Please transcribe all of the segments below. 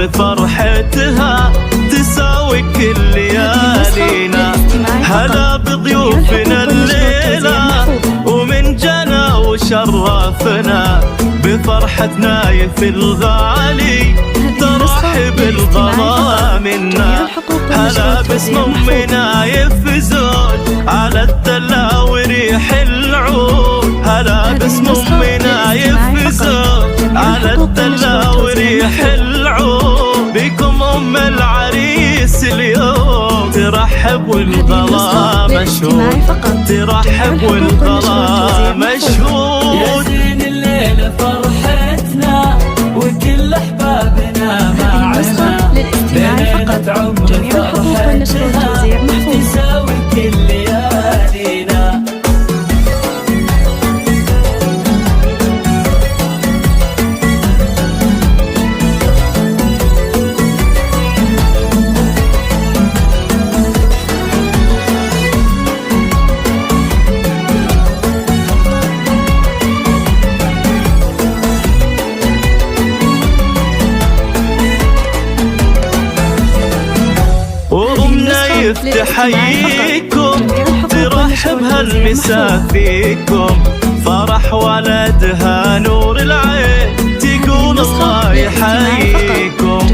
العمر فرحتها تساوي كل ليالينا. هلا بضيوفنا الليلة ومن جنا وشرفنا بفرحتنا يفي الغالي ترحب الغلا منا. هلا باسم امنا يفي زود على الدلة وريح العود. هلا باسم امنا يفي زود على الدلة وريح العود. بكم ام العريس اليوم ترحب والغلا مشهود. ترحب والغلا مشهود. يا زين الليلة فرحتنا وكل احبابنا معنا. ليلة عمر فرحتنا تساوي كل ليالينا. وأمنا يفتحيكم ترحب هالمسا فيكم. فرح ولدها نور العين تقول الله يحييكم.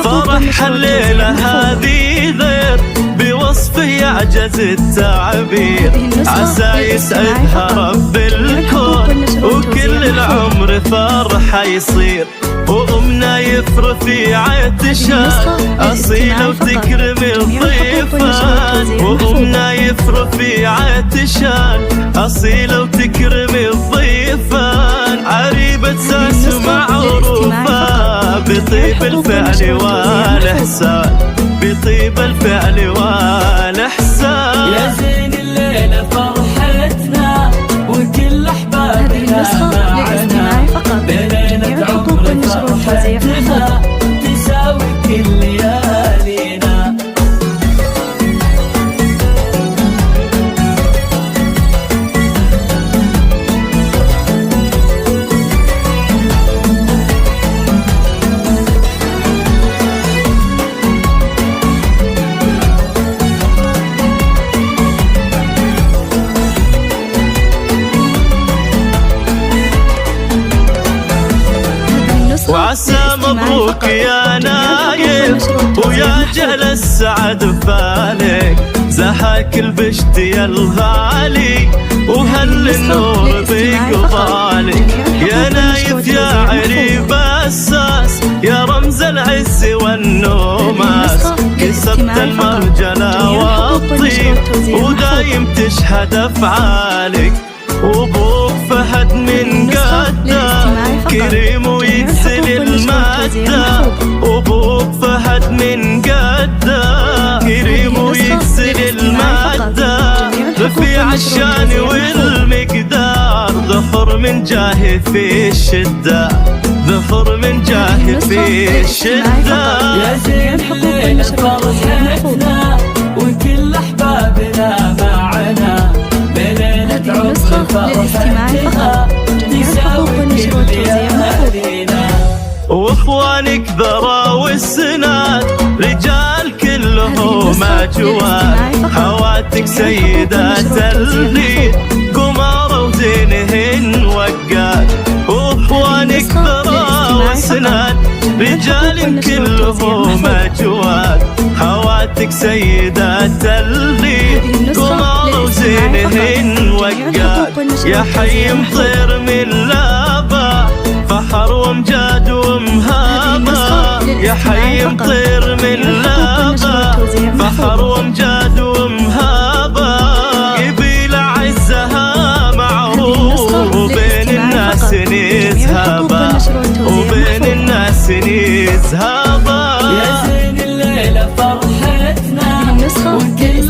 فرح الليلة هذه غير بوصفه يعجز التعبير. عسى يسعدها رب الكون وكل العمر فرحة يصير. وأمنا يفرفيعة تشان أصيلة وتكرم الضيفان. وأمنا يفرفيعة تشان أصيلة وتكرم الضيفان. عريبة ساس معروفة بطيب الفعل والإحسان. بطيب الفعل والإحسان. يا زين الليلة فرحتنا وكل أحبابنا معنا. بليلة عمر فرحتنا تساوي كل ليالينا. وعسى مبروك يا نايف ويا جهل السعد فالك. زهاك البشت يا الغالي وهل النور بقبالك. يا نايف يا عريب الساس يا رمز العز والنوماس. كسبت المرجلة والطيب ودايم تشهد افعالك. وابوك فهد من قده كريم ويكسل المادة. وابوك فهد من قده كريم ويكسل المادة. رفيع الشان والمقدار ظفر من جاه في الشدة. ظفر من جاه في الشدة. يا زين الليلة فرحتنا وكل أحبابنا معنا. بليلة عمر فرحتنا تساوي كل ليالينا. واخوانك ذرا والسناد رجال كلهم اجواد. خواتك سيدات البيت قمارة وزينهن وقاد. واخوانك ذرا والسناد رجال كلهم اجواد. خواتك سيدات البيت قمارة وزينهن وقاد. يا حي مطير من لابا فخر وامجاد ومهابة. يا حي مطير من لابا فخر وامجاد ومهابة. قبيلة عزها معروف وبين الناس نزهابة. وبين الناس نزهابة. يا زين الليلة فرحتنا وكل